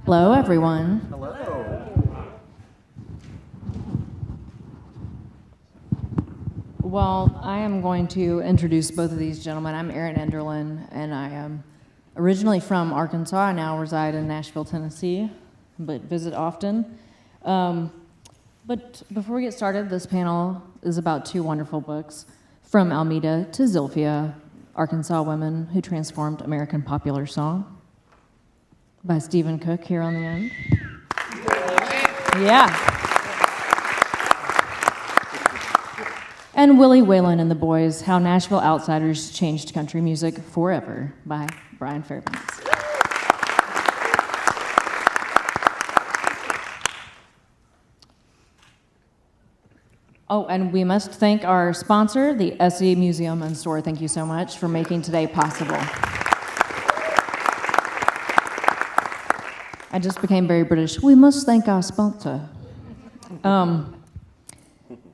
Hello, everyone. Hello. Well, I am going to introduce both of these gentlemen. I'm Erin Enderlin, and I am originally from Arkansas. I now reside in Nashville, Tennessee, but visit often. But before we get started, this panel is about two wonderful books, From Almeda to Zilphia, Arkansas Women Who Transformed American Popular Song, by Stephen Koch here on the end. Yeah. And Willie, Waylon, and the Boys, How Nashville Outsiders Changed Country Music Forever, by Bryan Fairbanks. Oh, and we must thank our sponsor, the SE Museum and Store. Thank you so much for making today possible. I just became very British. We must thank our sponsor.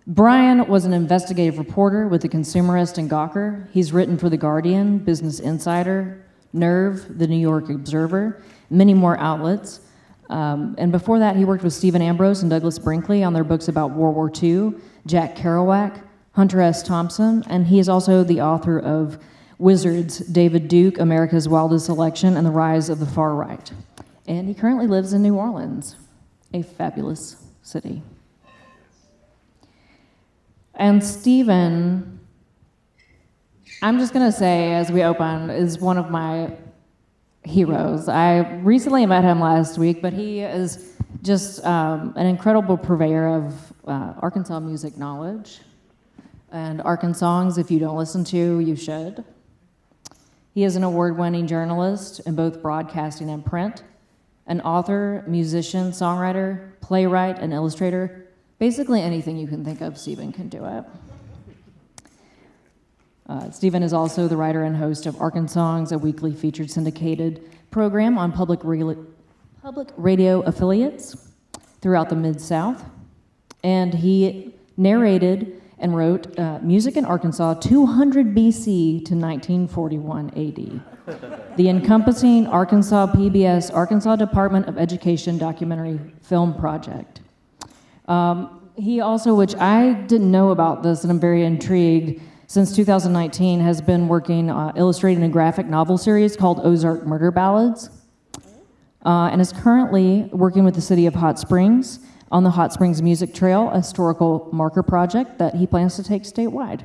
Bryan was an investigative reporter with the Consumerist and Gawker. He's written for The Guardian, Business Insider, Nerve, The New York Observer, many more outlets. And before that, he worked with Stephen Ambrose and Douglas Brinkley on their books about World War II, Jack Kerouac, Hunter S. Thompson, and he is also the author of Wizards, David Duke, America's Wildest Election, and the Rise of the Far Right. And he currently lives in New Orleans, a fabulous city. And Stephan, I'm just going to say, as we open, is one of my heroes. I recently met him last week, but he is just an incredible purveyor of Arkansas music knowledge. And Arkansongs, if you don't listen to, you should. He is an award-winning journalist in both broadcasting and print, an author, musician, songwriter, playwright, and illustrator. Basically anything you can think of, Stephan can do it. Stephan is also the writer and host of Arkansongs, a weekly featured syndicated program on public radio affiliates throughout the Mid-South. And he narrated and wrote Music in Arkansas 200 BC to 1941 AD. The encompassing Arkansas PBS, Arkansas Department of Education documentary film project. He also, which I didn't know about this, and I'm very intrigued, since 2019 has been working, illustrating a graphic novel series called Ozark Murder Ballads, and is currently working with the city of Hot Springs on the Hot Springs Music Trail, a historical marker project that he plans to take statewide.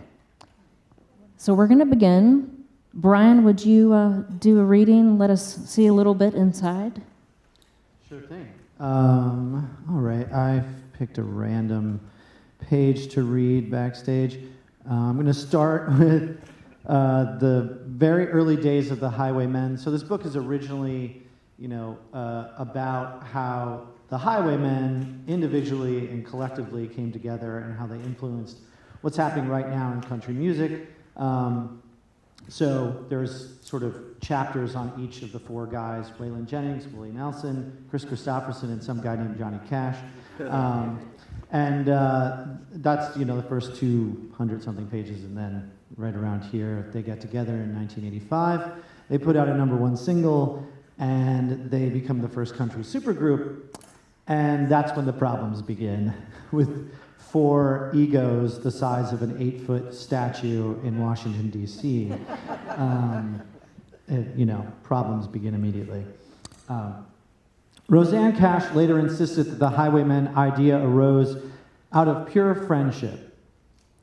So we're going to begin. Bryan, would you do a reading? Let us see a little bit inside. Sure thing. All right, I've picked a random page to read backstage. I'm going to start with the very early days of the Highwaymen. So this book is originally, about how the Highwaymen individually and collectively came together and how they influenced what's happening right now in country music. So there's sort of chapters on each of the four guys: Waylon Jennings, Willie Nelson, Chris Stapleton, and some guy named Johnny Cash. And that's, the first 200-something pages, and then right around here, they get together in 1985. They put out a #1 single, and they become the first country supergroup, and that's when the problems begin, with 4 egos the size of an 8-foot statue in Washington, D.C. Problems begin immediately. Roseanne Cash later insisted that the Highwaymen idea arose out of pure friendship,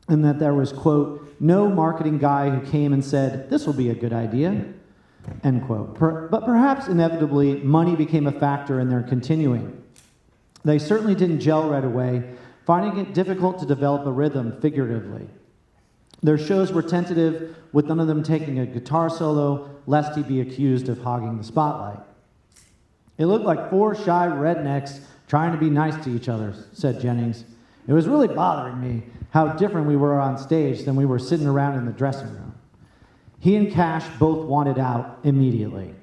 and that there was, quote, no marketing guy who came and said, this will be a good idea, end quote. But perhaps inevitably, money became a factor in their continuing. They certainly didn't gel right away, finding it difficult to develop a rhythm figuratively. Their shows were tentative, with none of them taking a guitar solo, lest he be accused of hogging the spotlight. It looked like 4 shy rednecks trying to be nice to each other, said Jennings. It was really bothering me how different we were on stage than we were sitting around in the dressing room. He and Cash both wanted out immediately.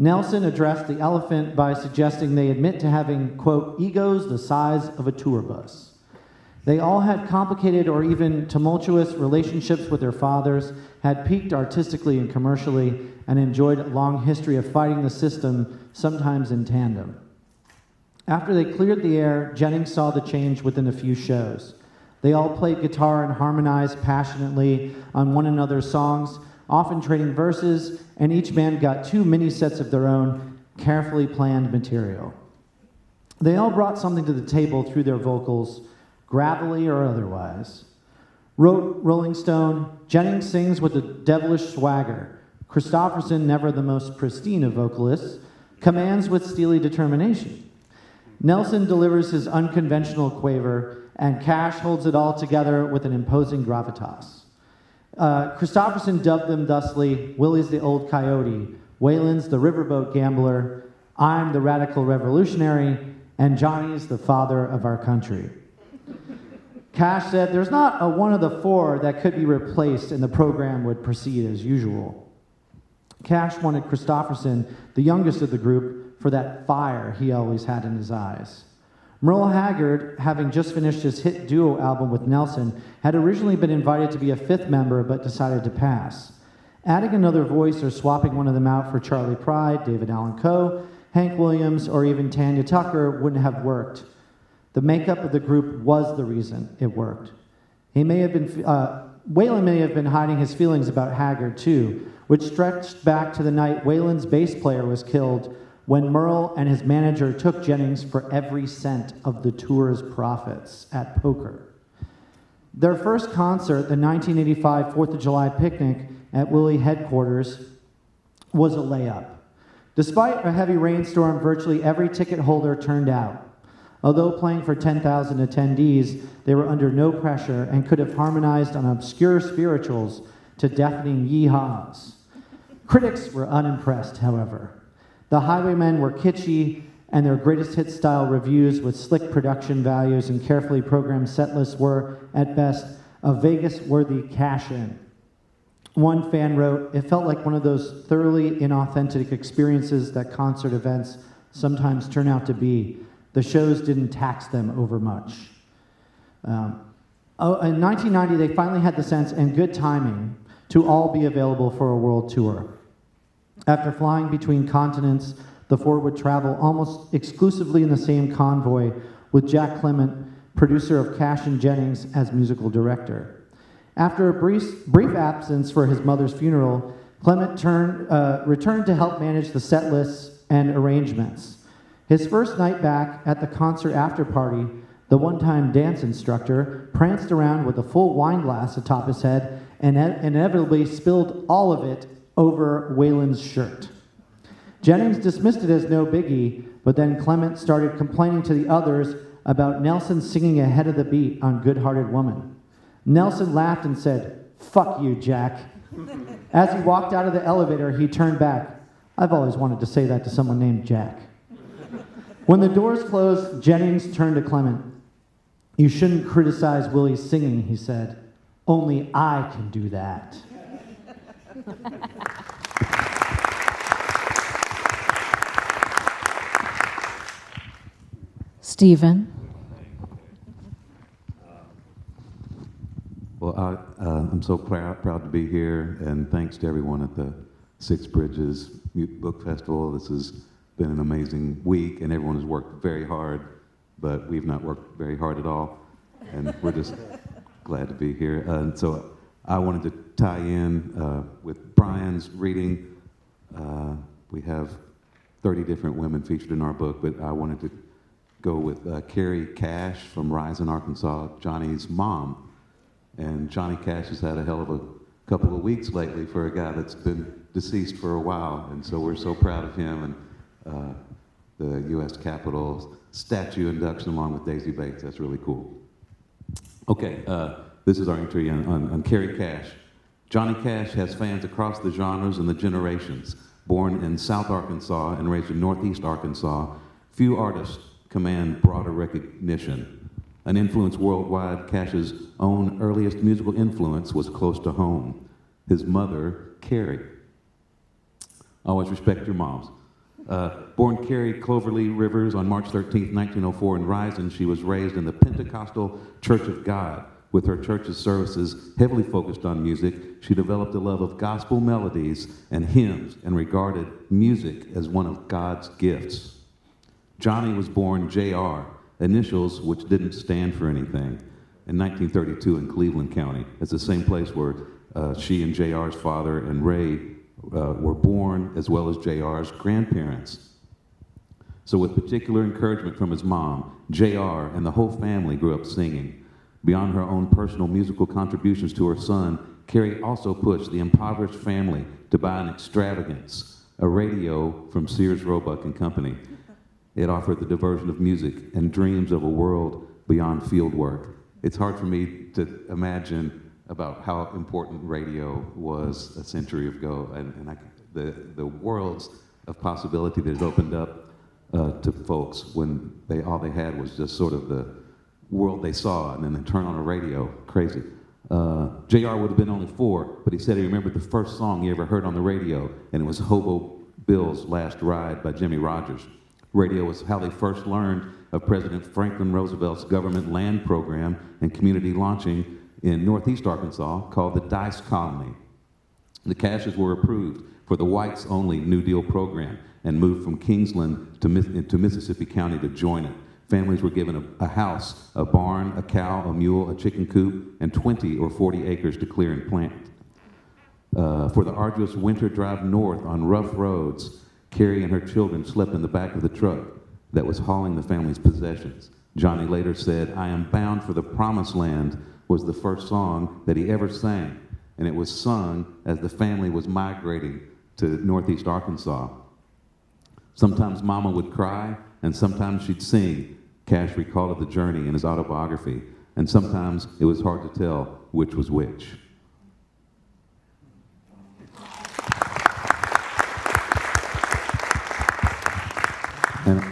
Nelson addressed the elephant by suggesting they admit to having, quote, egos the size of a tour bus. They all had complicated or even tumultuous relationships with their fathers, had peaked artistically and commercially, and enjoyed a long history of fighting the system, sometimes in tandem. After they cleared the air, Jennings saw the change within a few shows. They all played guitar and harmonized passionately on one another's songs, often trading verses, and each band got 2 mini sets of their own, carefully planned material. They all brought something to the table through their vocals, gravelly or otherwise. Wrote Rolling Stone, Jennings sings with a devilish swagger. Christopherson, never the most pristine of vocalists, commands with steely determination. Nelson delivers his unconventional quaver, and Cash holds it all together with an imposing gravitas. Christopherson dubbed them thusly, Willie's the old coyote, Waylon's the riverboat gambler, I'm the radical revolutionary, and Johnny's the father of our country. Cash said, there's not a one of the 4 that could be replaced and the program would proceed as usual. Cash wanted Christopherson, the youngest of the group, for that fire he always had in his eyes. Merle Haggard, having just finished his hit duo album with Nelson, had originally been invited to be a 5th member but decided to pass. Adding another voice or swapping one of them out for Charlie Pride, David Allan Coe, Hank Williams, or even Tanya Tucker wouldn't have worked. The makeup of the group was the reason it worked. Waylon may have been hiding his feelings about Haggard too, which stretched back to the night Waylon's bass player was killed when Merle and his manager took Jennings for every cent of the tour's profits at poker. Their first concert, the 1985 4th of July picnic at Willie headquarters, was a layup. Despite a heavy rainstorm, virtually every ticket holder turned out. Although playing for 10,000 attendees, they were under no pressure and could have harmonized on obscure spirituals to deafening yee-haws. Critics were unimpressed, however. The Highwaymen were kitschy, and their greatest hit style reviews with slick production values and carefully programmed set lists were, at best, a Vegas-worthy cash-in. One fan wrote, it felt like one of those thoroughly inauthentic experiences that concert events sometimes turn out to be. The shows didn't tax them overmuch. In 1990, they finally had the sense and good timing to all be available for a world tour. After flying between continents, the 4 would travel almost exclusively in the same convoy with Jack Clement, producer of Cash and Jennings, as musical director. After a brief absence for his mother's funeral, Clement returned to help manage the set lists and arrangements. His first night back at the concert after party, the one-time dance instructor pranced around with a full wine glass atop his head and inevitably spilled all of it over Waylon's shirt. Jennings dismissed it as no biggie, but then Clement started complaining to the others about Nelson singing ahead of the beat on Good-Hearted Woman. Nelson laughed and said, "Fuck you, Jack." As he walked out of the elevator, he turned back. I've always wanted to say that to someone named Jack. When the doors closed, Jennings turned to Clement. You shouldn't criticize Willie's singing, he said. Only I can do that. Stephan. Well, I'm so proud to be here, and thanks to everyone at the Six Bridges Book Festival. This has been an amazing week, and everyone has worked very hard, but we've not worked very hard at all, and we're just glad to be here. And so I wanted to tie in with Bryan's reading. We have 30 different women featured in our book, but I wanted to go with Carrie Cash from Rising, Arkansas, Johnny's mom. And Johnny Cash has had a hell of a couple of weeks lately for a guy that's been deceased for a while, and so we're so proud of him and the U.S. Capitol statue induction along with Daisy Bates. That's really cool. Okay, this is our entry on Carrie Cash. Johnny Cash has fans across the genres and the generations. Born in South Arkansas and raised in Northeast Arkansas, few artists command broader recognition. An influence worldwide, Cash's own earliest musical influence was close to home. His mother, Carrie. Always respect your moms. Born Carrie Cloverly Rivers on March 13, 1904 in Rising, she was raised in the Pentecostal Church of God. With her church's services heavily focused on music, she developed a love of gospel melodies and hymns and regarded music as one of God's gifts. Johnny was born J.R., initials which didn't stand for anything, in 1932 in Cleveland County. It's the same place where she and J.R.'s father and Ray were born, as well as J.R.'s grandparents. So with particular encouragement from his mom, J.R. and the whole family grew up singing. Beyond her own personal musical contributions to her son, Carrie also pushed the impoverished family to buy an extravagance, a radio from Sears, Roebuck and Company. It offered the diversion of music and dreams of a world beyond field work. It's hard for me to imagine about how important radio was a century ago, and the worlds of possibility that it opened up to folks when all they had was just sort of the world they saw, and then they turn on a radio. Crazy. J.R. would have been only 4, but he said he remembered the first song he ever heard on the radio, and it was Hobo Bill's Last Ride by Jimmy Rogers. Radio was how they first learned of President Franklin Roosevelt's government land program and community launching in northeast Arkansas called the Dice Colony. The caches were approved for the whites-only New Deal program and moved from Kingsland to Mississippi County to join it. Families were given a house, a barn, a cow, a mule, a chicken coop, and 20 or 40 acres to clear and plant. For the arduous winter drive north on rough roads, Carrie and her children slept in the back of the truck that was hauling the family's possessions. Johnny later said, "I am bound for the promised land" was the first song that he ever sang, and it was sung as the family was migrating to northeast Arkansas. Sometimes Mama would cry, and sometimes she'd sing. Cash recalled of the journey in his autobiography, and sometimes it was hard to tell which was which.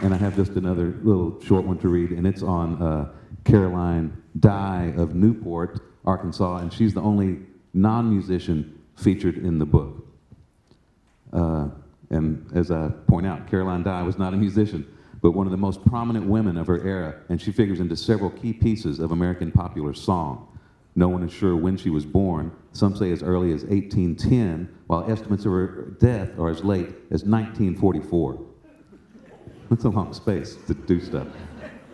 And I have just another little short one to read, and it's on Caroline Dye of Newport, Arkansas, and she's the only non-musician featured in the book. And as I point out, Caroline Dye was not a musician, but one of the most prominent women of her era, and she figures into several key pieces of American popular song. No one is sure when she was born. Some say as early as 1810, while estimates of her death are as late as 1944. That's a long space to do stuff.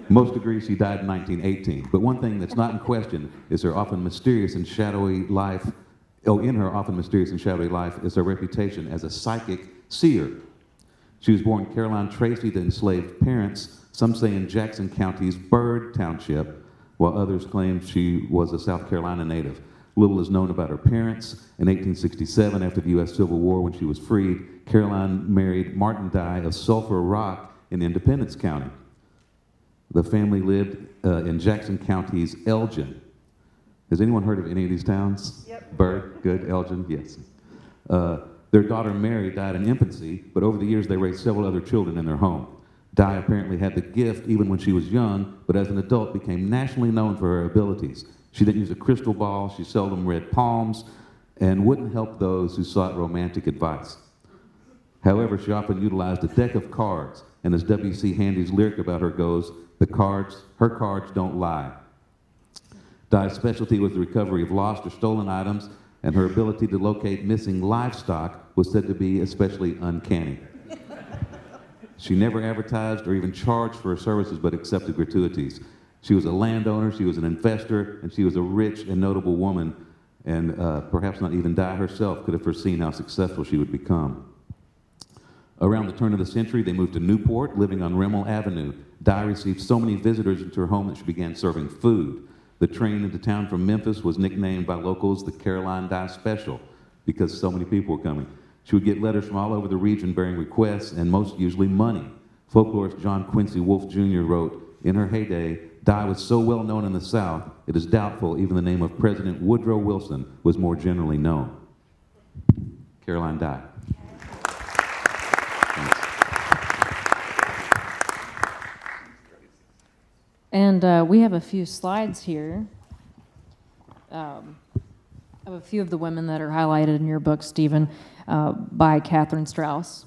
Most agree she died in 1918, but one thing that's not in question is her often mysterious and shadowy life. In her often mysterious and shadowy life is her reputation as a psychic seer. She was born Caroline Tracy to enslaved parents, some say in Jackson County's Byrd Township, while others claim she was a South Carolina native. Little is known about her parents. In 1867, after the U.S. Civil War, when she was freed, Caroline married Martin Dye of Sulphur Rock in Independence County. The family lived in Jackson County's Elgin. Has anyone heard of any of these towns? Yep. Byrd, good. Elgin, yes. Their daughter Mary died in infancy, but over the years they raised several other children in their home. Dye apparently had the gift even when she was young, but as an adult became nationally known for her abilities. She didn't use a crystal ball, she seldom read palms, and wouldn't help those who sought romantic advice. However, she often utilized a deck of cards, and as W.C. Handy's lyric about her goes, her cards don't lie. Dye's specialty was the recovery of lost or stolen items, and her ability to locate missing livestock was said to be especially uncanny. She never advertised or even charged for her services, but accepted gratuities. She was a landowner, she was an investor, and she was a rich and notable woman, and perhaps not even Dye herself could have foreseen how successful she would become. Around the turn of the century, they moved to Newport, living on Rimmel Avenue. Dye received so many visitors into her home that she began serving food. The train into town from Memphis was nicknamed by locals the Caroline Dye Special because so many people were coming. She would get letters from all over the region bearing requests and most usually money. Folklorist John Quincy Wolfe Jr. wrote, "In her heyday, Dye was so well known in the South, it is doubtful even the name of President Woodrow Wilson was more generally known." Caroline Dye. And we have a few slides here of a few of the women that are highlighted in your book, Stephen, by Katherine Strause.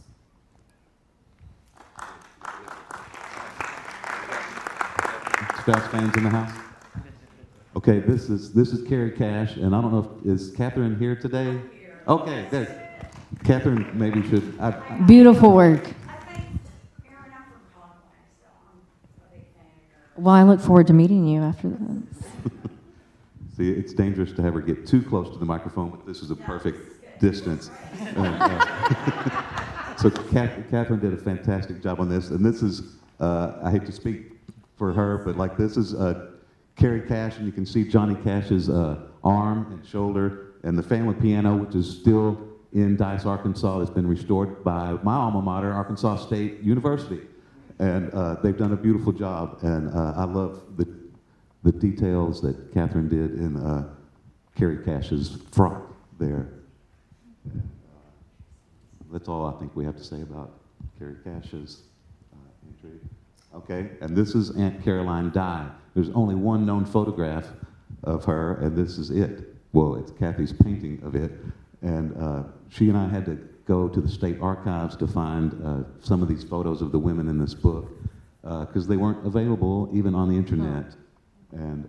Strause fans in the house? Okay, this is Carrie Cash, and I don't know if is Catherine here today? Okay, there. Catherine maybe should. Beautiful work. Well, I look forward to meeting you after this. See, it's dangerous to have her get too close to the microphone, but this is a perfect distance. So Catherine did a fantastic job on this, and this is, I hate to speak for her, but like this is Carrie Cash, and you can see Johnny Cash's arm and shoulder, and the family piano, which is still in Dice, Arkansas. It's been restored by my alma mater, Arkansas State University, and they've done a beautiful job, and I love the details that Catherine did in Carrie Cash's frock there. That's all I think we have to say about Carrie Cash's entry. Okay, and this is Aunt Caroline Dye. There's only one known photograph of her, and this is it. Well, it's Kathy's painting of it, and she and I had to go to the state archives to find some of these photos of the women in this book, because they weren't available even on the internet. And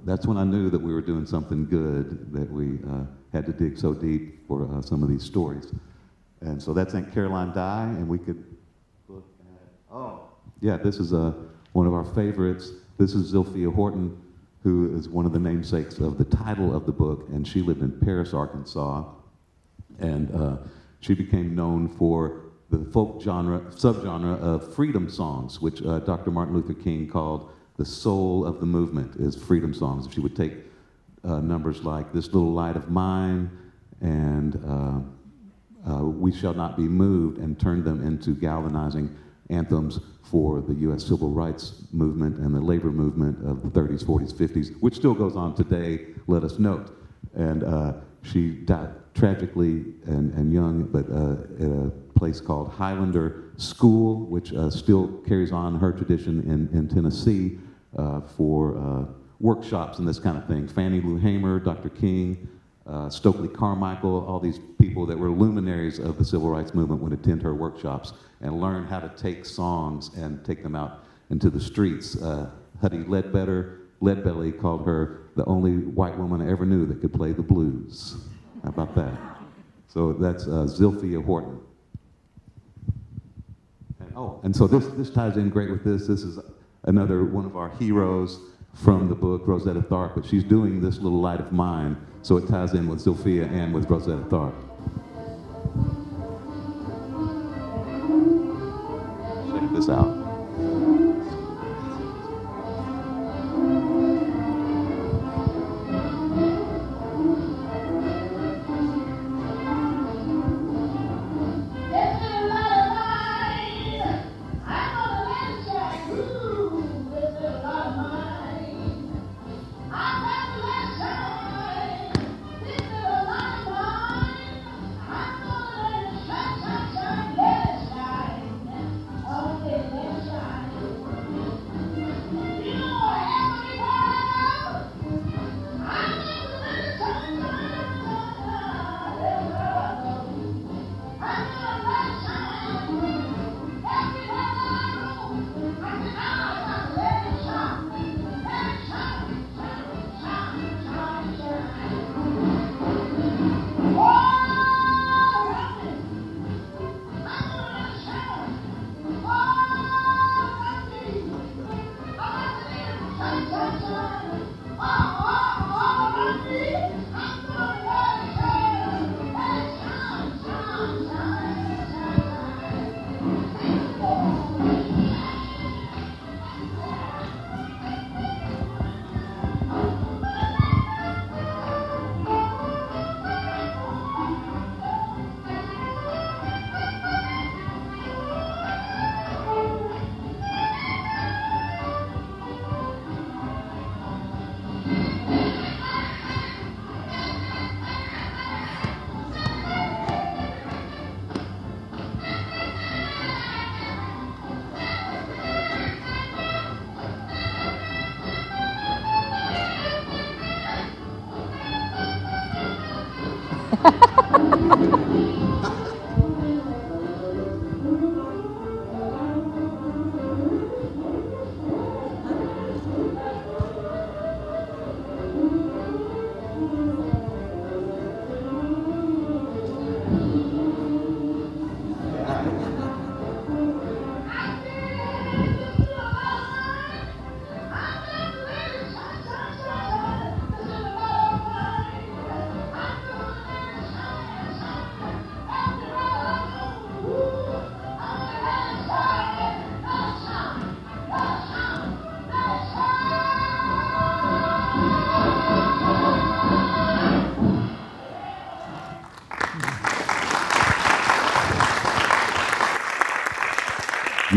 that's when I knew that we were doing something good, that we had to dig so deep for some of these stories. And so that's Aunt Caroline Dye, and we could look at, oh, yeah, this is one of our favorites. This is Zilphia Horton, who is one of the namesakes of the title of the book, and she lived in Paris, Arkansas. And she became known for the folk subgenre of freedom songs, which Dr. Martin Luther King called the soul of the movement, is freedom songs. She would take numbers like This Little Light of Mine and We Shall Not Be Moved, and turn them into galvanizing anthems for the U.S. civil rights movement and the labor movement of the 30s, 40s, 50s, which still goes on today, let us note. And she died tragically and young, but at a place called Highlander School, which still carries on her tradition in Tennessee for workshops and this kind of thing. Fannie Lou Hamer, Dr. King, Stokely Carmichael, all these people that were luminaries of the civil rights movement would attend her workshops and learn how to take songs and take them out into the streets. Huddy Leadbelly called her the only white woman I ever knew that could play the blues. How about that? So that's Zilphia Horton. And so this ties in great with this. This is another one of our heroes from the book, Rosetta Tharpe, but she's doing This Little Light of Mine, so it ties in with Zilphia and with Rosetta Tharpe. Check this out.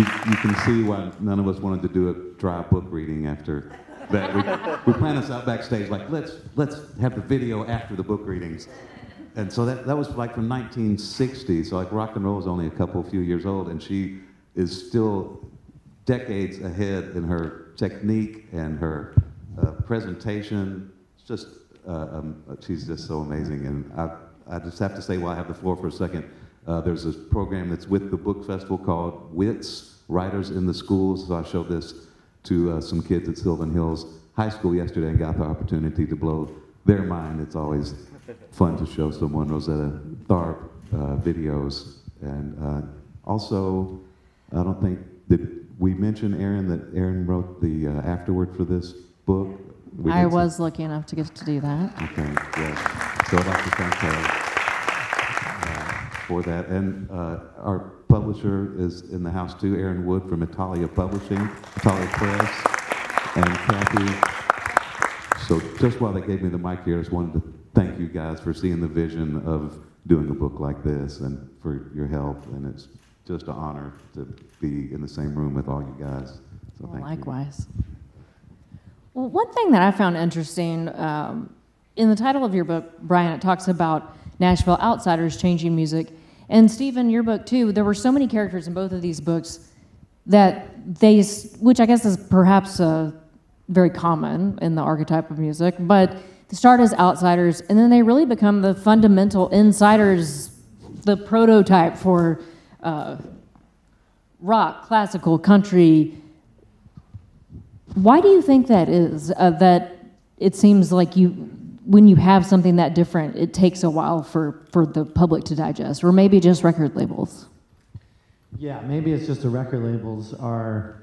you can see why none of us wanted to do a dry book reading after that. We planned this out backstage, like let's have the video after the book readings. And so that was like from 1960. So like rock and roll is only a few years old, and she is still decades ahead in her technique and her presentation. It's just she's just so amazing. And I just have to say, while I have the floor for a second, there's this program that's with the book festival called WITS, Writers in the Schools. So I showed this to some kids at Sylvan Hills High School yesterday and got the opportunity to blow their mind. It's always fun to show someone Rosetta Tharpe videos. And also, I don't think, did we mention Aaron, that Aaron wrote the afterword for this book? I was lucky enough to get to do that. Okay, yes. So I'd like to thank her for that. And our publisher is in the house too, Aaron Wood from Italia Publishing, Italia Press, and Kathy. So just while they gave me the mic here, I just wanted to thank you guys for seeing the vision of doing a book like this and for your help. And it's just an honor to be in the same room with all you guys. So Well, thank likewise. Well, one thing that I found interesting, in the title of your book, Bryan, it talks about Nashville outsiders changing music. And Stephen, your book too, there were so many characters in both of these books that which I guess is perhaps very common in the archetype of music, but they start as outsiders and then they really become the fundamental insiders, the prototype for rock, classical, country. Why do you think that is? That it seems like when you have something that different, it takes a while for the public to digest, or maybe just record labels. Yeah, maybe it's just the record labels are,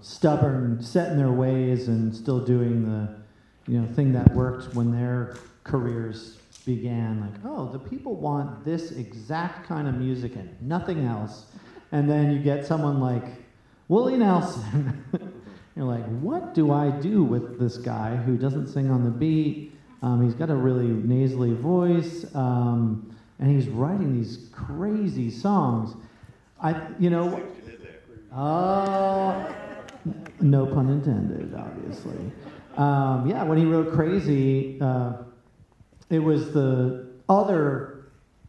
stubborn, set in their ways, and still doing the, thing that worked when their careers began. Like, oh, the people want this exact kind of music and nothing else. And then you get someone like Willie Nelson. You're like, what do I do with this guy who doesn't sing on the beat? He's got a really nasally voice, and he's writing these crazy songs. No pun intended, obviously. When he wrote Crazy, it was the other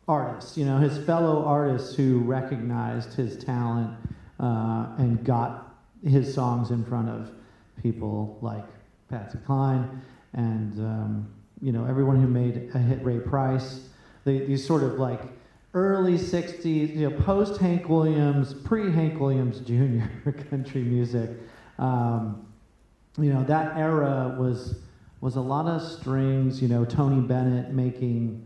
artists, his fellow artists who recognized his talent and got his songs in front of people like Patsy Cline and everyone who made a hit, Ray Price. These sort of like early 60s, post Hank Williams, pre Hank Williams Jr. country music. That era was a lot of strings. Tony Bennett making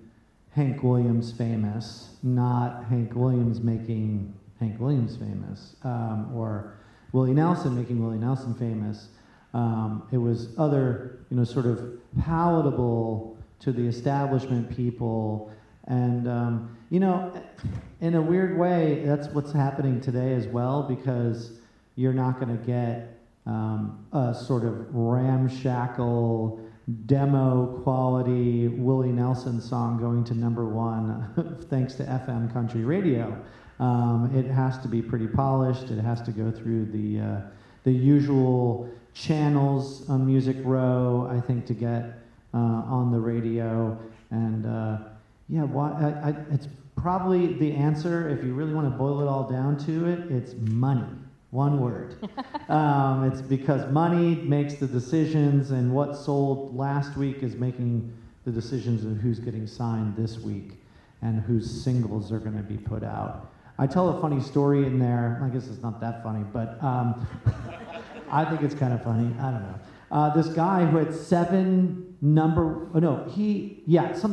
Hank Williams famous, not Hank Williams making Hank Williams famous, or Willie Nelson making Willie Nelson famous. It was other, sort of palatable to the establishment people. And, in a weird way, that's what's happening today as well, because you're not going to get a sort of ramshackle, demo quality Willie Nelson song going to #1 thanks to FM country radio. It has to be pretty polished. It has to go through the usual channels on Music Row, I think, to get on the radio. And it's probably the answer, if you really want to boil it all down to it, it's money. One word. It's because money makes the decisions, and what sold last week is making the decisions of who's getting signed this week and whose singles are going to be put out. I tell a funny story in there. I guess it's not that funny, but I think it's kind of funny. I don't know. This guy who had something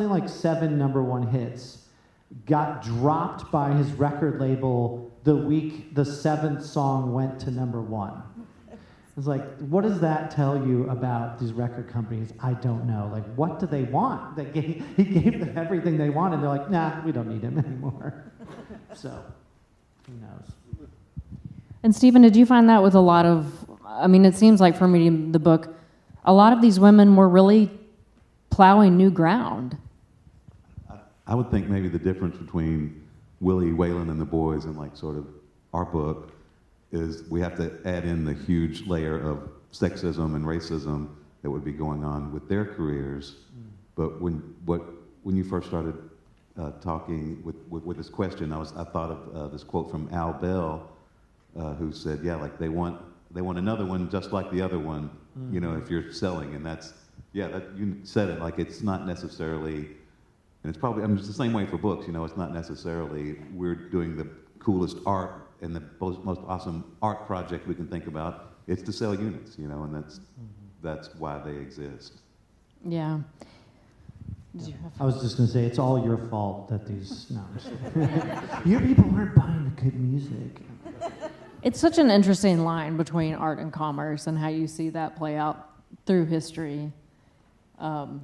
like 7 #1 hits, got dropped by his record label the week the 7th song went to #1. It's like, what does that tell you about these record companies? I don't know. Like, what do they want? He gave them everything they wanted. They're like, nah, we don't need him anymore. So, who knows? And Stephen, did you find that with a lot of, it seems like from reading the book, a lot of these women were really plowing new ground. I would think maybe the difference between Willie, Waylon, and the boys and like sort of our book is we have to add in the huge layer of sexism and racism that would be going on with their careers. But when you first started talking with this question, I thought of this quote from Al Bell, who said, "Yeah, like they want another one just like the other one." You know, if you're selling, and that you said it, like it's not necessarily, and it's probably it's the same way for books. You know, it's not necessarily we're doing the coolest art and the most awesome art project we can think about. It's to sell units, you know, and that's why they exist. Yeah. I was just going to say, it's all your fault that these... No, I'm just kidding. You people aren't buying the good music. It's such an interesting line between art and commerce and how you see that play out through history. Because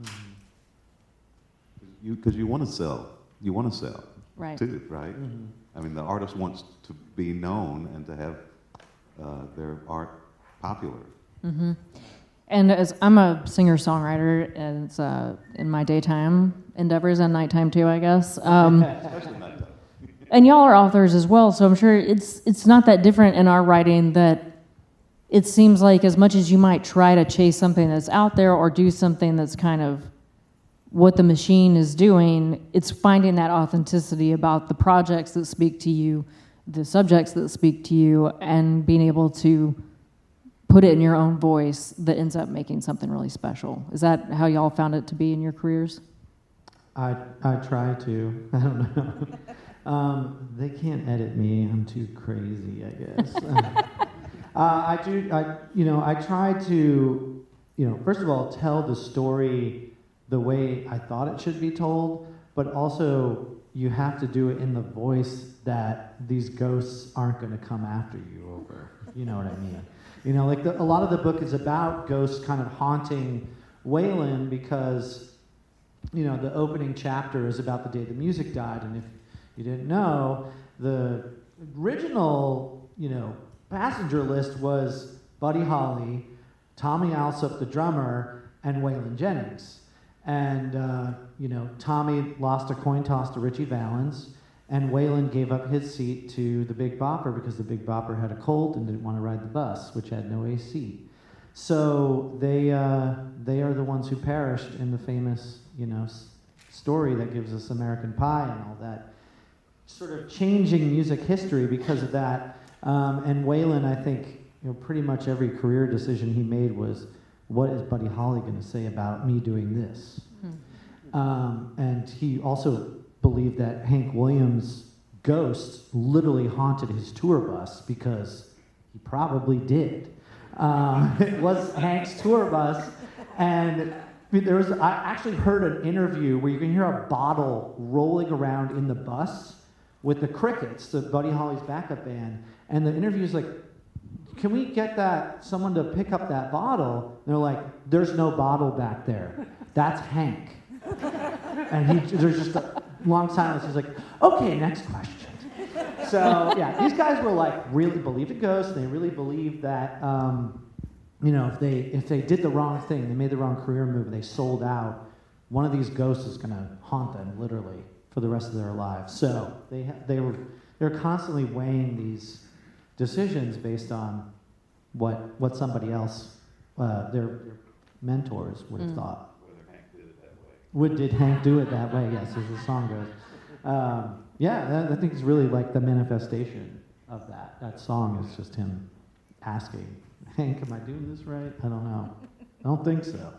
you want to sell. You want to sell, Right. too, right? I mean, the artist wants to be known and to have their art popular. And as I'm a singer-songwriter, and it's in my daytime endeavors and nighttime too, I guess. Especially nighttime. And y'all are authors as well, so I'm sure it's not that different in our writing that it seems like as much as you might try to chase something that's out there or do something that's kind of what the machine is doing, it's finding that authenticity about the projects that speak to you, the subjects that speak to you, and being able to put it in your own voice that ends up making something really special. Is that how y'all found it to be in your careers? I try to. I don't know. They can't edit me. I'm too crazy, I guess. I try to, first of all, tell the story the way I thought it should be told, but also you have to do it in the voice that these ghosts aren't going to come after you over. You know what I mean? A lot of the book is about ghosts kind of haunting Waylon because, the opening chapter is about the day the music died, and if you didn't know, the original, passenger list was Buddy Holly, Tommy Alsop, the drummer, and Waylon Jennings. And, Tommy lost a coin toss to Richie Valens, and Waylon gave up his seat to the Big Bopper because the Big Bopper had a cold and didn't want to ride the bus, which had no AC. So they are the ones who perished in the famous, story that gives us American Pie and all that, sort of changing music history because of that. And Waylon, I think, pretty much every career decision he made was, what is Buddy Holly going to say about me doing this? And he also believed that Hank Williams' ghost literally haunted his tour bus because he probably did. It was Hank's tour bus, and I actually heard an interview where you can hear a bottle rolling around in the bus with the Crickets, the Buddy Holly's backup band, and the interview's like, can we get someone to pick up that bottle? And they're like, there's no bottle back there. That's Hank. And there's just a long silence. He's like, okay, next question. So, yeah, these guys were really believed in ghosts. They really believed that, if they did the wrong thing, they made the wrong career move, and they sold out, one of these ghosts is going to haunt them, literally, for the rest of their lives. So they're constantly weighing these decisions based on what somebody else, their mentors would have thought. Did Hank do it that way? Yes, as the song goes. I think it's really like the manifestation of that. That song is just him asking, Hank, am I doing this right? I don't know. I don't think so.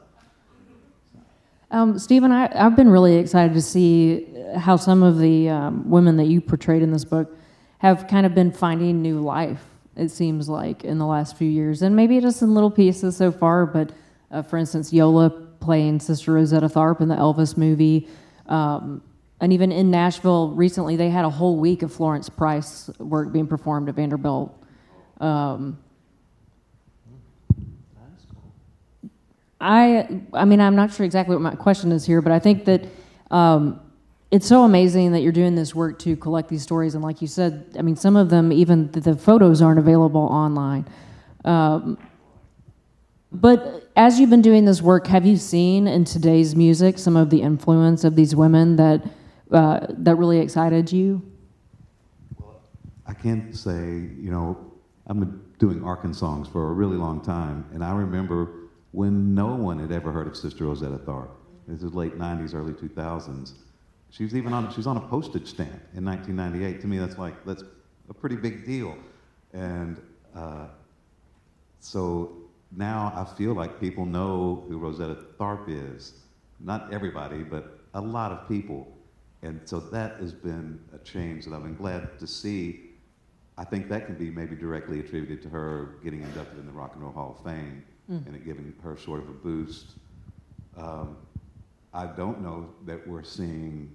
Stephan, I've been really excited to see how some of the women that you portrayed in this book have kind of been finding new life, it seems like, in the last few years. And maybe just in little pieces so far, but for instance, Yola playing Sister Rosetta Tharpe in the Elvis movie. And even in Nashville recently, they had a whole week of Florence Price work being performed at Vanderbilt. I mean, I'm not sure exactly what my question is here, but I think that it's so amazing that you're doing this work to collect these stories. And like you said, I mean, some of them, even the photos aren't available online. But as you've been doing this work, have you seen in today's music some of the influence of these women that really excited you? Well, I can't say, I've been doing Arkansongs for a really long time, and I remember when no one had ever heard of Sister Rosetta Tharpe. This is late 90s, early 2000s. She was on a postage stamp in 1998. To me, that's a pretty big deal. And so now I feel like people know who Rosetta Tharpe is. Not everybody, but a lot of people. And so that has been a change that I've been glad to see. I think that can be maybe directly attributed to her getting inducted in the Rock and Roll Hall of Fame and it giving her sort of a boost. I don't know that we're seeing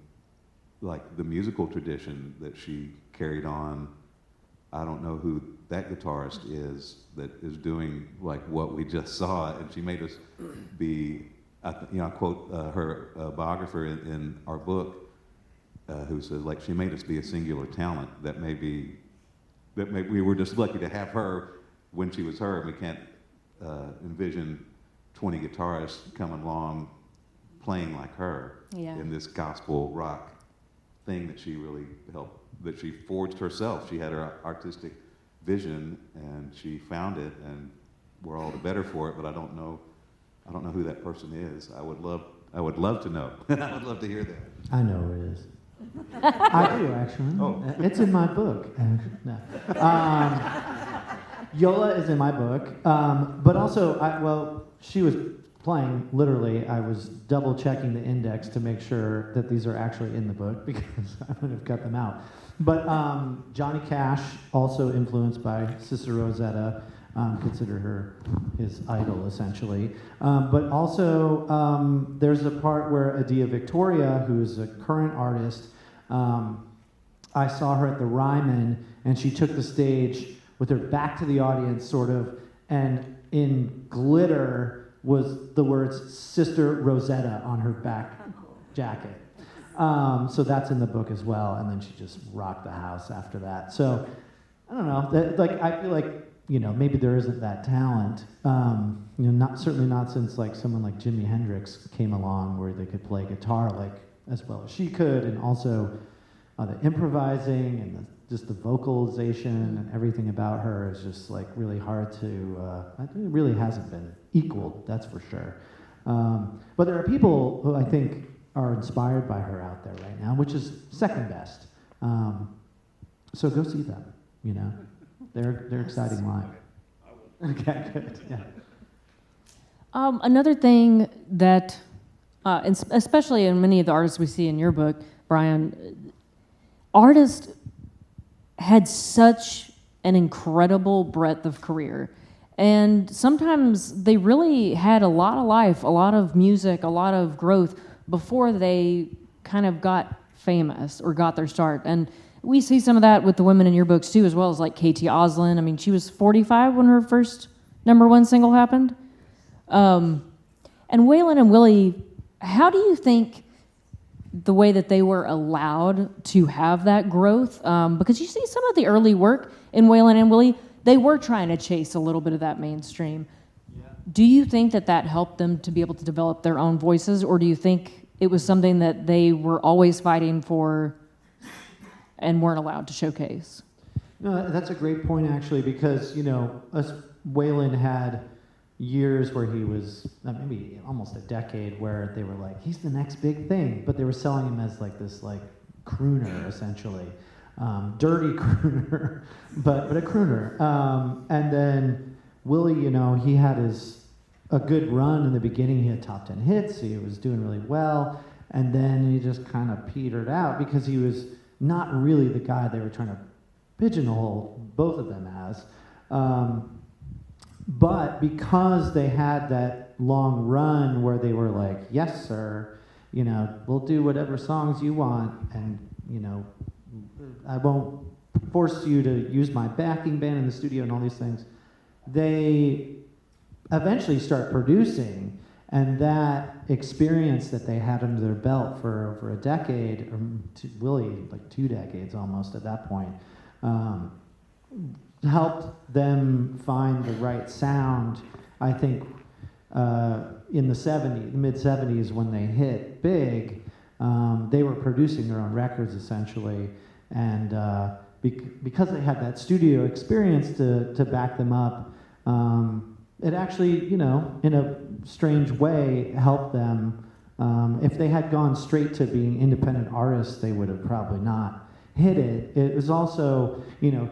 like the musical tradition that she carried on. I don't know who that guitarist is that is doing like what we just saw, and she made us be. I quote her biographer in our book, who says like she made us be a singular talent. That we were just lucky to have her when she was her, and we can't envision 20 guitarists coming along playing like her in this gospel rock thing that she really helped, that she forged herself. She had her artistic vision and she found it, and we're all the better for it, but I don't know who that person is. I would love to know. I would love to hear that. I know who it is. I do, actually. Oh. It's in my book. No. Yola is in my book, but also, she was playing, literally, I was double checking the index to make sure that these are actually in the book because I would have cut them out. But Johnny Cash, also influenced by Sister Rosetta, consider her his idol, essentially. But also, there's a part where Adia Victoria, who's a current artist, I saw her at the Ryman, and she took the stage with her back to the audience, sort of, and in glitter was the words Sister Rosetta on her back jacket. So that's in the book as well, and then she just rocked the house after that. So, I don't know, I feel like, maybe there isn't that talent. Certainly not since like someone like Jimi Hendrix came along where they could play guitar like as well as she could, and also the improvising and just the vocalization and everything about her is just like really hard to. It really hasn't been equaled, that's for sure. But there are people who I think are inspired by her out there right now, which is second best. So go see them. They're exciting live. Okay, good. Yeah. Another thing that, especially in many of the artists we see in your book, Bryan, artists had such an incredible breadth of career. And sometimes they really had a lot of life, a lot of music, a lot of growth before they kind of got famous or got their start. And we see some of that with the women in your books too, as well as like Katie Oslin. I mean, she was 45 when her first #1 single happened. And Waylon and Willie, how do you think the way that they were allowed to have that growth? Because you see some of the early work in Waylon and Willie, they were trying to chase a little bit of that mainstream. Yeah. Do you think that helped them to be able to develop their own voices, or do you think it was something that they were always fighting for and weren't allowed to showcase? No, that's a great point, actually, because, Waylon had years where he was, maybe almost a decade, where they were like, he's the next big thing, but they were selling him as like this like crooner, essentially. Dirty crooner, but a crooner. And then Willie, he had a good run in the beginning. He had top 10 hits, he was doing really well, and then he just kind of petered out because he was not really the guy they were trying to pigeonhole both of them as. But because they had that long run where they were like, yes, sir, we'll do whatever songs you want, and, I won't force you to use my backing band in the studio and all these things, they eventually start producing, and that experience that they had under their belt for over a decade, or Willie, like 2 decades almost at that point, helped them find the right sound. I think in the mid-70s when they hit big, they were producing their own records essentially, and because they had that studio experience to back them up, it actually, in a strange way, helped them. If they had gone straight to being independent artists, they would have probably not hit it. It was also,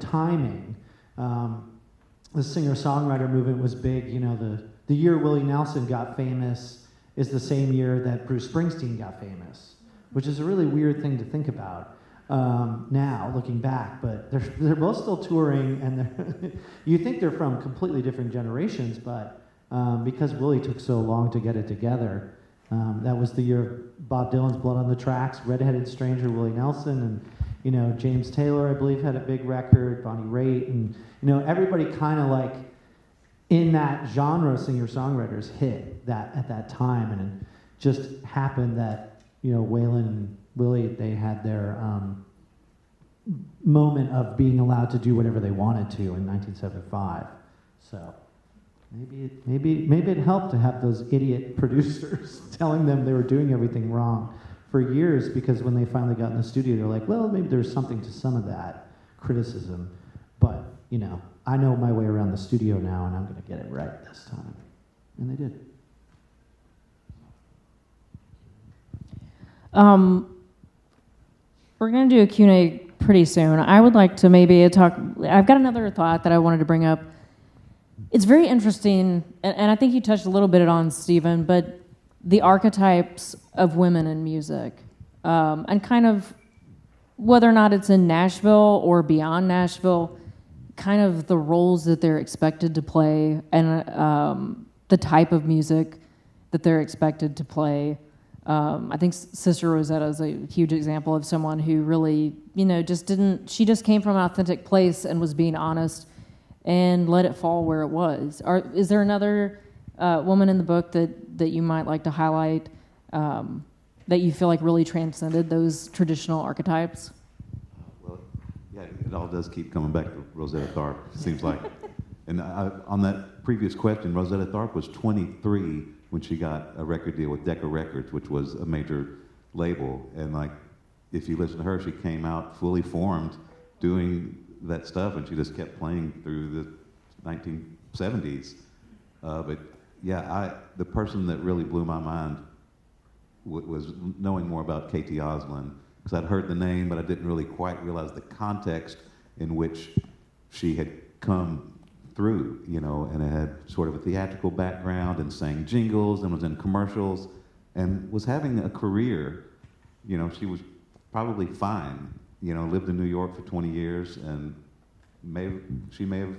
timing. The singer-songwriter movement was big. The year Willie Nelson got famous is the same year that Bruce Springsteen got famous, which is a really weird thing to think about now, looking back. But they're both still touring, and you think they're from completely different generations, but because Willie took so long to get it together, that was the year of Bob Dylan's Blood on the Tracks, Redheaded Stranger, Willie Nelson, and James Taylor, I believe, had a big record, Bonnie Raitt, and everybody kind of like in that genre, singer-songwriters hit that at that time, and it just happened that Waylon and Willie, they had their moment of being allowed to do whatever they wanted to in 1975. So maybe it helped to have those idiot producers telling them they were doing everything wrong for years, because when they finally got in the studio, they're like, well, maybe there's something to some of that criticism, but I know my way around the studio now, and I'm going to get it right this time. And they did. We're going to do a Q&A pretty soon. I would like to maybe talk. I've got another thought that I wanted to bring up. It's very interesting, and I think you touched a little bit on, Stephan, but the archetypes of women in music, and kind of whether or not it's in Nashville or beyond Nashville, kind of the roles that they're expected to play, and the type of music that they're expected to play. I think Sister Rosetta is a huge example of someone who really, she just came from an authentic place and was being honest and let it fall where it was. Is there another woman in the book that you might like to highlight that you feel like really transcended those traditional archetypes? Well, yeah, it all does keep coming back to Rosetta Tharpe, it seems like. And on that previous question, Rosetta Tharpe was 23 when she got a record deal with Decca Records, which was a major label. And if you listen to her, she came out fully formed doing that stuff, and she just kept playing through the 1970s. But yeah, the person that really blew my mind was knowing more about Katie Osmond, because I'd heard the name, but I didn't really quite realize the context in which she had come through, and it had sort of a theatrical background and sang jingles and was in commercials and was having a career. She was probably fine, lived in New York for 20 years, and she may have,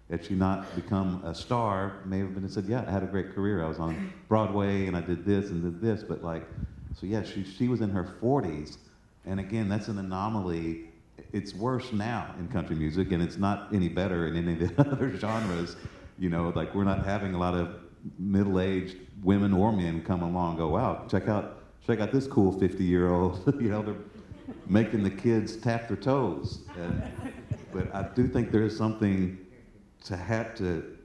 had she not become a star, may have been and said, yeah, I had a great career. I was on Broadway and I did this and did this, but so yeah, she was in her 40s, and again, that's an anomaly. It's worse now in country music, and it's not any better in any of the other genres. We're not having a lot of middle-aged women or men come along and go, wow, check out this cool 50-year-old. They're making the kids tap their toes. But I do think there is something to have to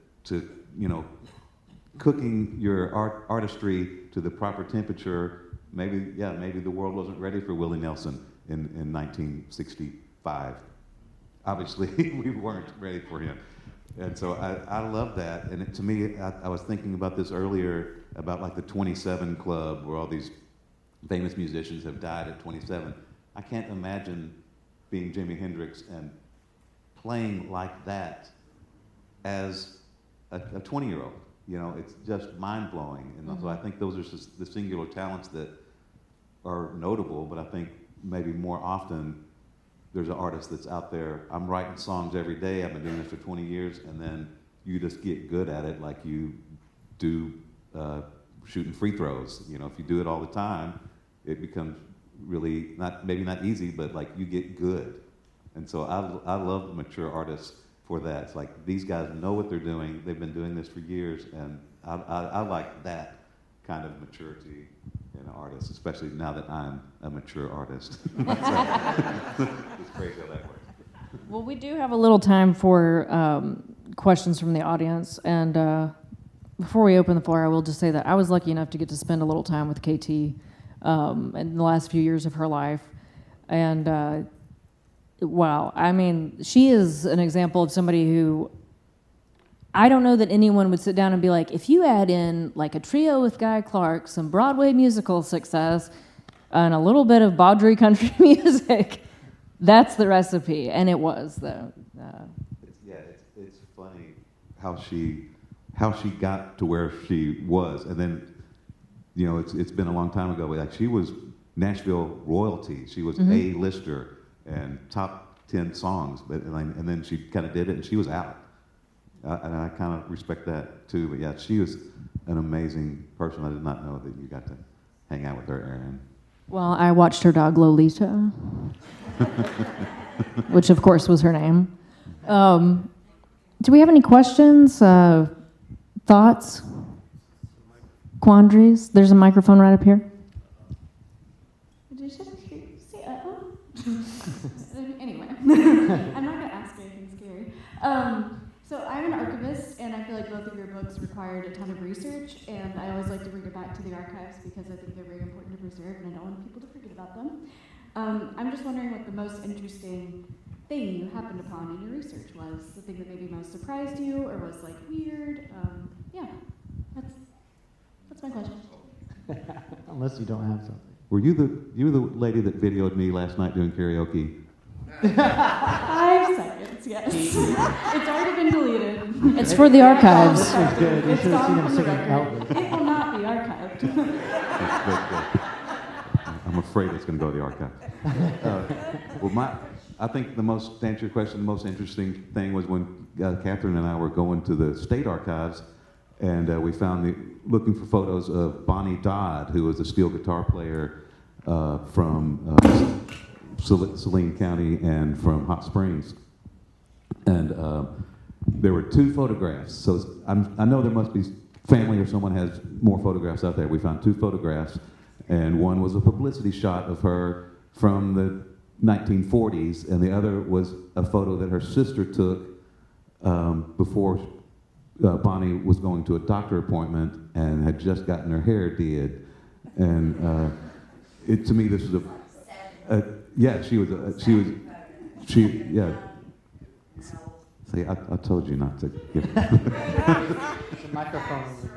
cooking your artistry to the proper temperature. Maybe the world wasn't ready for Willie Nelson in 1965. Obviously, we weren't ready for him. And so I love that. And to me, I was thinking about this earlier, about the 27 Club, where all these famous musicians have died at 27. I can't imagine being Jimi Hendrix and playing like that as a 20-year-old. It's just mind-blowing. And so I think those are just the singular talents that are notable, but I think maybe more often there's an artist that's out there. I'm writing songs every day. I've been doing this for 20 years, and then you just get good at it like you do shooting free throws. If you do it all the time, it becomes really maybe not easy, but you get good. And so I love mature artists for that. It's these guys know what they're doing. They've been doing this for years, and I like that kind of maturity in an artist, especially now that I'm a mature artist. It's crazy how that works. Well, we do have a little time for questions from the audience, and before we open the floor, I will just say that I was lucky enough to get to spend a little time with KT in the last few years of her life, and wow. I mean, she is an example of somebody who I don't know that anyone would sit down and be like, if you add in like a trio with Guy Clark, some Broadway musical success, and a little bit of Baudry country music, that's the recipe. And it was, though. It's funny how she got to where she was, and then, you know, it's been a long time ago. But like, she was Nashville royalty. She was A-lister and top 10 songs. But and then she kind of did it, and she was out. And I kind of respect that too. But yeah, she was an amazing person. I did not know that you got to hang out with her, Aaron. Well, I watched her dog Lolita, which of course was her name. Do we have any questions, thoughts, quandaries? There's a microphone right up here. Anyway, I'm not going to ask anything scary. So I'm an archivist, and I feel like both of your books required a ton of research, and I always like to bring it back to the archives because I think they're very important to preserve, and I don't want people to forget about them. I'm just wondering what the most interesting thing you happened upon in your research was, the thing that maybe most surprised you or was like weird. Yeah, that's my question. Unless you don't have something. Were you the lady that videoed me last night doing karaoke? 5 seconds, yes. It's already been deleted. It's for the archives. This was good. You It's should have seen gone him from the singing record. Elvis. It will not be archived. That's good. I'm afraid it's going to go to the archive. I think to answer your question, the most interesting thing was when Katherine and I were going to the state archives, and we found looking for photos of Bonnie Dodd, who was a steel guitar player from Saline County and from Hot Springs. And there were 2 photographs. So I know there must be family or someone has more photographs out there. We found 2 photographs, and one was a publicity shot of her from the 1940s, and the other was a photo that her sister took before Bonnie was going to a doctor appointment and had just gotten her hair did. And to me, this was yeah, See, I told you not to give it. There's a microphone over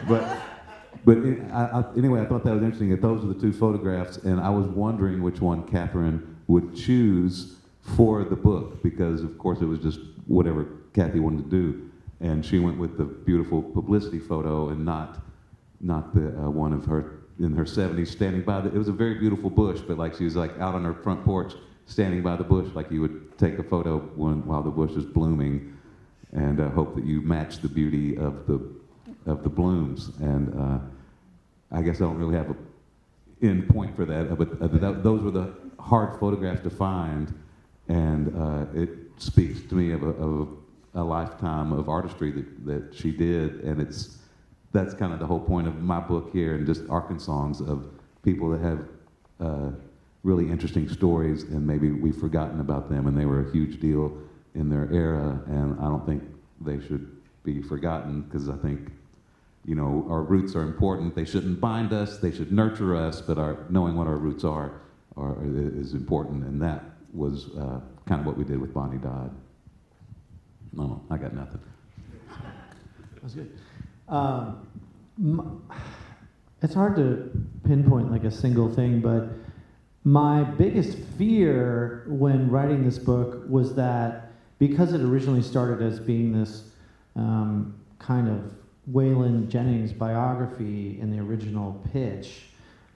there. But anyway, I thought that was interesting that those are the 2 photographs, and I was wondering which one Katherine would choose for the book, because of course it was just whatever Kathy wanted to do, and she went with the beautiful publicity photo and not the one of her in her 70s standing by it was a very beautiful bush, but like she was like out on her front porch standing by the bush, like you would take a photo while the bush is blooming, and hope that you match the beauty of the blooms. And I guess I don't really have an end point for that, but those were the hard photographs to find, and it speaks to me of a lifetime of artistry that she did, and that's kind of the whole point of my book here, and just Arkansongs, of people that have really interesting stories, and maybe we've forgotten about them, and they were a huge deal in their era, and I don't think they should be forgotten, because I think, you know, our roots are important. They shouldn't bind us, they should nurture us, but knowing what our roots are is important, and that was kind of what we did with Bonnie Dodd. No, I got nothing. That's good. It's hard to pinpoint like a single thing, but my biggest fear when writing this book was that because it originally started as being this kind of Waylon Jennings biography in the original pitch,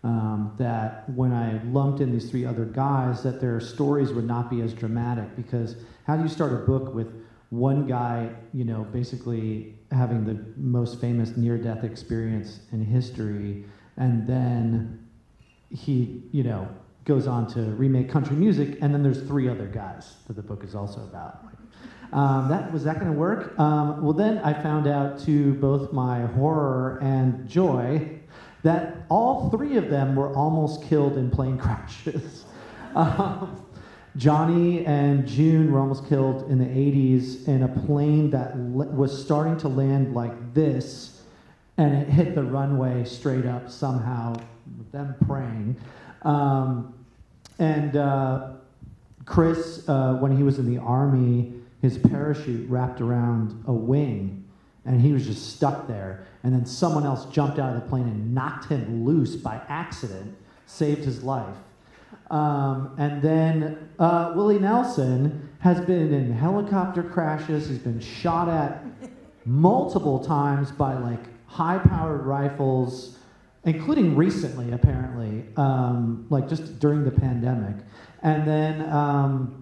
that when I lumped in these 3 other guys, that their stories would not be as dramatic, because how do you start a book with one guy, you know, basically having the most famous near-death experience in history, and then he, you know, goes on to remake country music, and then there's 3 other guys that the book is also about. Was that going to work? Well, then I found out, to both my horror and joy, that all 3 of them were almost killed in plane crashes. Johnny and June were almost killed in the 80s in a plane that was starting to land like this, and it hit the runway straight up somehow, with them praying. And Chris, when he was in the Army, his parachute wrapped around a wing, and he was just stuck there. And then someone else jumped out of the plane and knocked him loose by accident, saved his life. And then Willie Nelson has been in helicopter crashes. He's been shot at multiple times by like high-powered rifles, including recently, apparently, like just during the pandemic. And then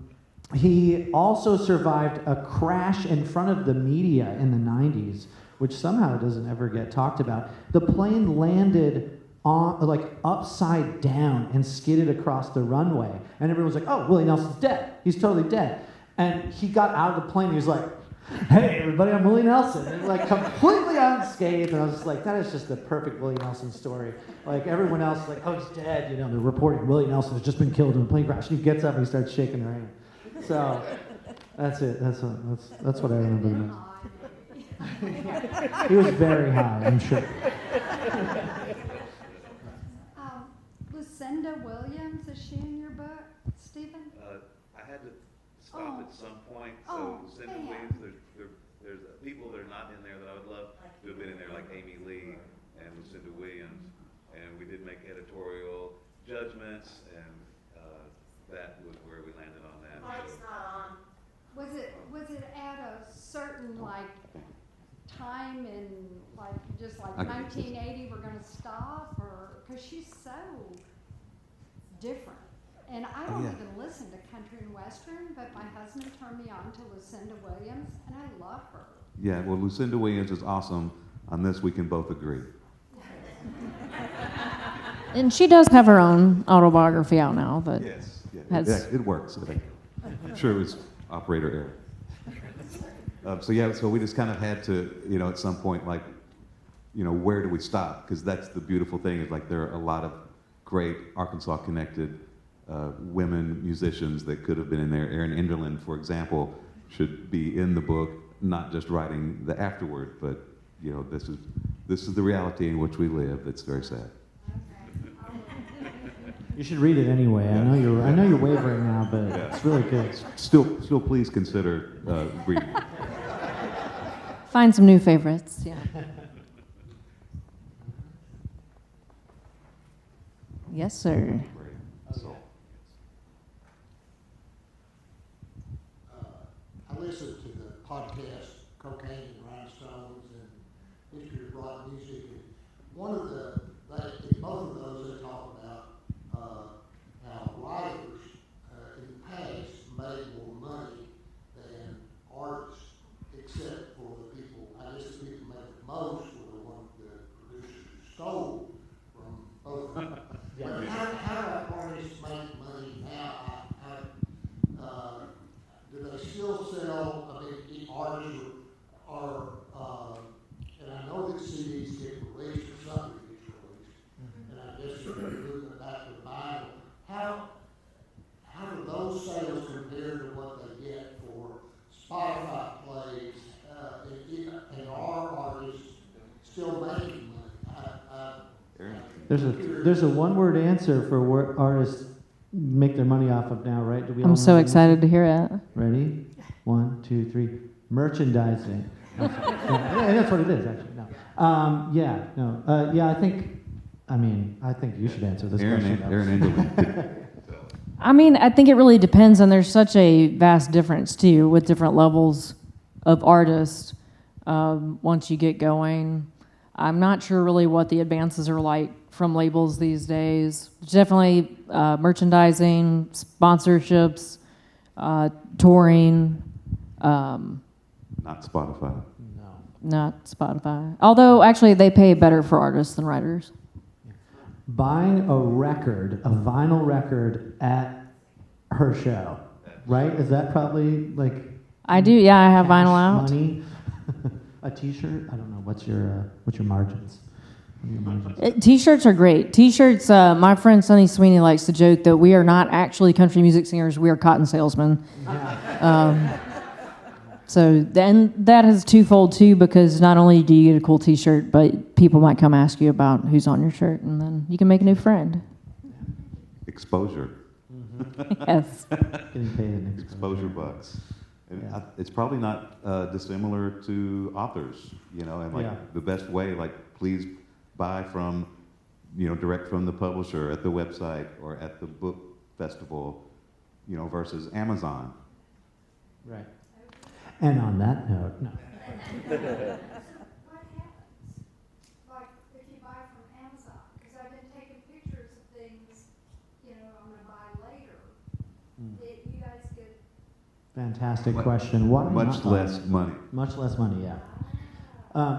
he also survived a crash in front of the media in the 90s, which somehow doesn't ever get talked about. The plane landed on, like, upside down and skidded across the runway. And everyone was like, oh, Willie Nelson's dead. He's totally dead. And he got out of the plane, he was like, hey, everybody, I'm Willie Nelson. And like completely unscathed. And I was just like, that is just the perfect Willie Nelson story. Like everyone else, like, oh, he's dead. You know, they're reporting Willie Nelson has just been killed in a plane crash. And he gets up and he starts shaking her hand. So that's it. That's what I remember the most. He was very high, I'm sure. Lucinda Williams, is she in your book, Stephen? I had to stop at some point. So Lucinda yeah. Williams, there's people that are not in there that I would love to have been in there, like Amy Lee and Lucinda Williams. And we did make editorial judgments, and that was where we landed on that. It's not on. Was it at a certain like time in like just like 1980 we're going to stop, or because she's so different? And I don't even listen to country and western, but my husband turned me on to Lucinda Williams, and I love her. Yeah, well, Lucinda Williams is awesome. On this, we can both agree. And she does have her own autobiography out now, but Yes, has... it works. I'm sure it was operator error. So we just kind of had to, at some point, like, where do we stop? Because that's the beautiful thing, is like there are a lot of great Arkansas-connected women musicians that could have been in there. Erin Enderlin, for example, should be in the book, not just writing the afterword, but this is the reality in which we live. That's very sad. You should read it anyway. I know you're wavering now, but it's really good. Still, please consider reading. Find some new favorites. Yeah. Yes, sir. I listened to the podcast Cocaine and Rhinestones and History of Rock Music, and one of in both of those they talk about how writers in the past made more money than artists, except for the people, I guess the people who made the most were the producers who stole from both of them. But how do artists make money now? Do they still sell? I mean, artists are and I know that CDs get released or something gets released, and I guess they're moving back to vinyl. How do those sales compare to what they get for Spotify plays? And are artists still making money? There's a one-word answer for what artists make their money off of now, right? Do we all I'm know so the excited answer? to hear it. Ready? 1, 2, 3. Merchandising. Yeah, that's what it is, actually. No. I think you should answer this question. Erin Enderlin. I mean, I think it really depends, and there's such a vast difference, too, with different levels of artists once you get going. I'm not sure really what the advances are like from labels these days. Definitely merchandising, sponsorships, touring. Not Spotify. No. Not Spotify. Although, actually, they pay better for artists than writers. Buying a vinyl record at her show, right? Is that probably like... I do, yeah, I have cash vinyl out. Money? A T-shirt? I don't know. What's your margins? What are your margins? T-shirts are great. T-shirts, my friend Sonny Sweeney likes to joke that we are not actually country music singers, we are cotton salesmen. Yeah. So then that is twofold too, because not only do you get a cool T-shirt, but people might come ask you about who's on your shirt, and then you can make a new friend. Exposure. Yes. Getting paid in Exposure bucks. And Yeah. it's probably not dissimilar to authors, and like Yeah. the best way, like please buy from, direct from the publisher at the website or at the book festival, versus Amazon. Right. And on that note, no. What happens? Like, if you buy from Amazon, because I've been taking pictures of things, I'm gonna buy later. You guys get. Fantastic question. Why Much not? less money. Much less money, yeah.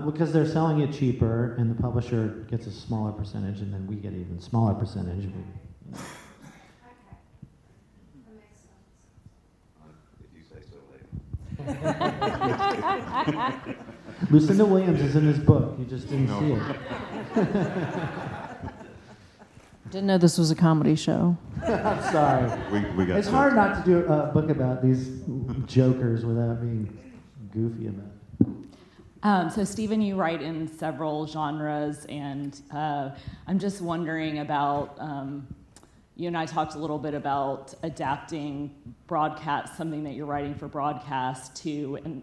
Because they're selling it cheaper, and the publisher gets a smaller percentage, and then we get even smaller percentage. Okay. That makes sense. If you say so, lady. Lucinda Williams is in this book. You just didn't see it. Didn't know this was a comedy show. I'm sorry. We got It's hard not to do a book about these jokers without being goofy about it. So Stephen, you write in several genres, and I'm just wondering about, you and I talked a little bit about adapting broadcast, something that you're writing for broadcast, to, and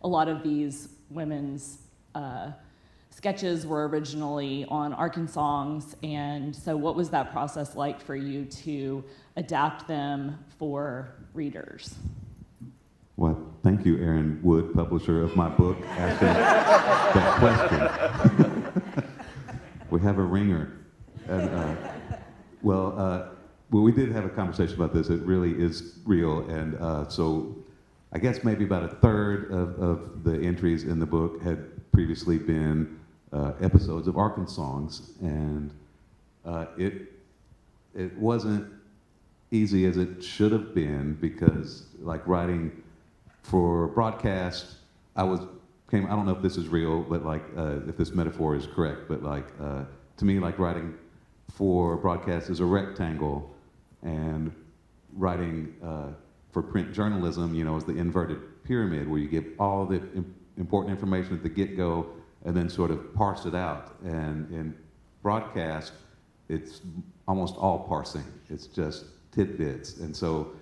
a lot of these women's sketches were originally on Arkansongs, and so what was that process like for you to adapt them for readers? Well, thank you, Aaron Wood, publisher of my book, asking that question. We have a ringer. And, well, we did have a conversation about this. It really is real. And so I guess maybe about a third of the entries in the book had previously been episodes of Arkansongs. And it wasn't easy as it should have been, because like writing for broadcast, I don't know if this is real, but like if this metaphor is correct, but like to me, like writing for broadcast is a rectangle, and writing for print journalism, is the inverted pyramid, where you give all the important information at the get-go and then sort of parse it out. And in broadcast, it's almost all parsing. It's just tidbits. And so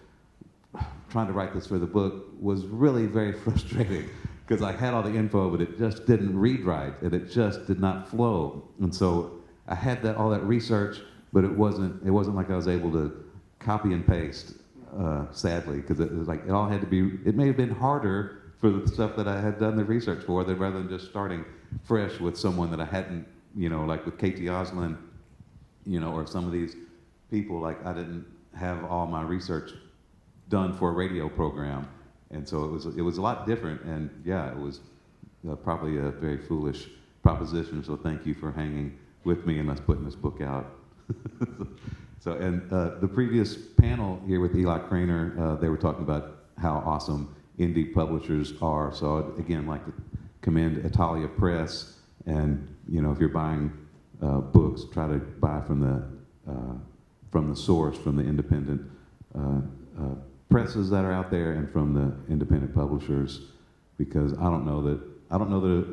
trying to write this for the book was really very frustrating, because I had all the info, but it just didn't read right, and it just did not flow. And so I had all that research, but it wasn't like I was able to copy and paste, sadly, because it was like it all had to be. It may have been harder for the stuff that I had done the research for, rather than just starting fresh with someone that I hadn't, like with Katie Oslin, or some of these people. Like I didn't have all my research done for a radio program, and so it was a lot different. And yeah, it was probably a very foolish proposition. So thank you for hanging with me and us putting this book out. So, and the previous panel here with Eli Craner, they were talking about how awesome indie publishers are. So I'd, again, like to commend Italia Press, and if you're buying books, try to buy from the source, from the independent presses that are out there, and from the independent publishers, because I don't know that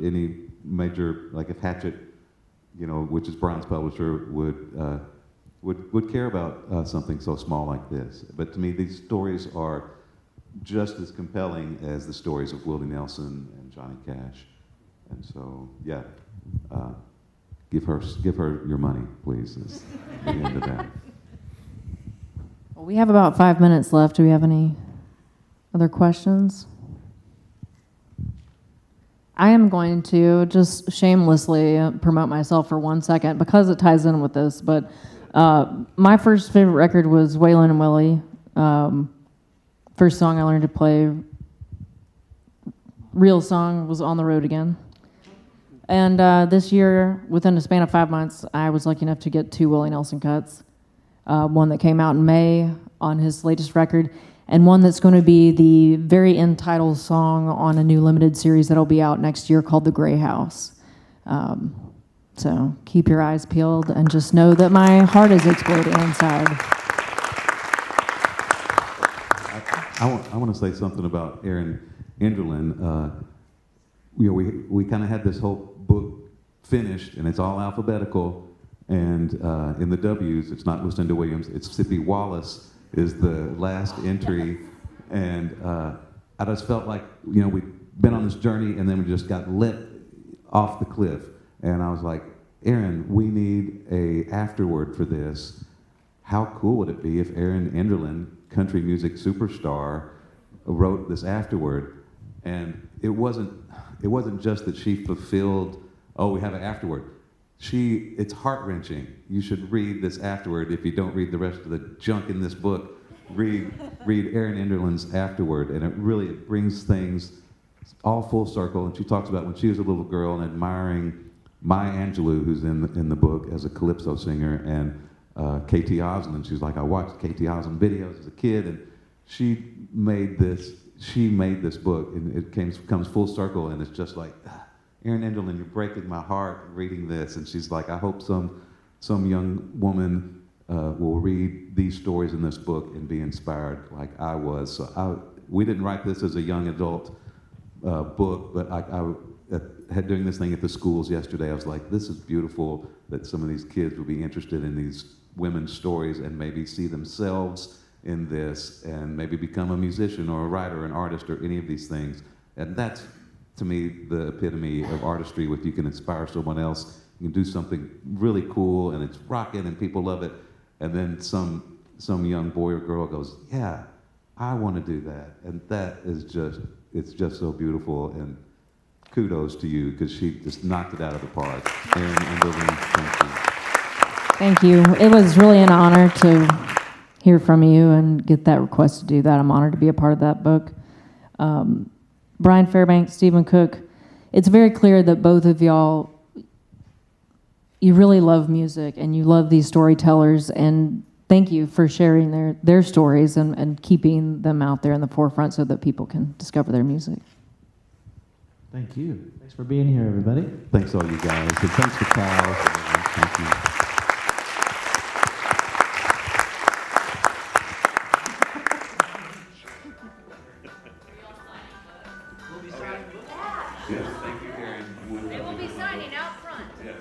any major, like if Hatchet, which is Bryan's publisher, would care about something so small like this. But to me, these stories are just as compelling as the stories of Willie Nelson and Johnny Cash. And so, yeah, give her your money, please. Is the end of that. Well, we have about 5 minutes left. Do we have any other questions? I am going to just shamelessly promote myself for 1 second, because it ties in with this, but my first favorite record was Waylon and Willie. First song I learned to play, real song, was On the Road Again. And this year, within a span of 5 months, I was lucky enough to get 2 Willie Nelson cuts. One that came out in May on his latest record, and one that's going to be the very end title song on a new limited series that'll be out next year called The Gray House. So keep your eyes peeled and just know that my heart is exploding inside. I want to say something about Aaron Enderlin. We kind of had this whole book finished, and it's all alphabetical. And in the W's, it's not Lucinda Williams, it's Sippy Wallace. is the last entry, and I just felt like, we'd been on this journey, and then we just got let off the cliff. And I was like, Aaron, we need a afterword for this. How cool would it be if Aaron Enderlin, country music superstar, wrote this afterword? And it wasn't just that she fulfilled, we have an afterword. It's heart-wrenching. You should read this afterword. If you don't read the rest of the junk in this book, read Aaron Enderlin's afterword, and it brings things all full circle. And she talks about when she was a little girl and admiring Maya Angelou, who's in the book as a calypso singer, and K.T. Osmond. She's like, I watched K.T. Osmond videos as a kid, and she made this book, and it comes full circle, and it's just like, Aaron Enderlin, you're breaking my heart reading this. And she's like, I hope some young woman will read these stories in this book and be inspired like I was. So we didn't write this as a young adult book, but I had doing this thing at the schools yesterday. I was like, this is beautiful that some of these kids will be interested in these women's stories and maybe see themselves in this and maybe become a musician or a writer, an artist, or any of these things. And that's, to me, the epitome of artistry. If you can inspire someone else, you can do something really cool and it's rocking and people love it, and then some young boy or girl goes, yeah, I want to do that. And that is it's just so beautiful, and kudos to you, because she just knocked it out of the park. Aaron Enderlin, thank you. Thank you. It was really an honor to hear from you and get that request to do that. I'm honored to be a part of that book. Bryan Fairbanks, Stephen Koch, it's very clear that both of y'all, you really love music and you love these storytellers, and thank you for sharing their stories and keeping them out there in the forefront so that people can discover their music. Thank you. Thanks for being here, everybody. Thanks all you guys, and thanks to CALS. Thank you. Yes, thank you, Aaron. They will be signing out front. Yeah.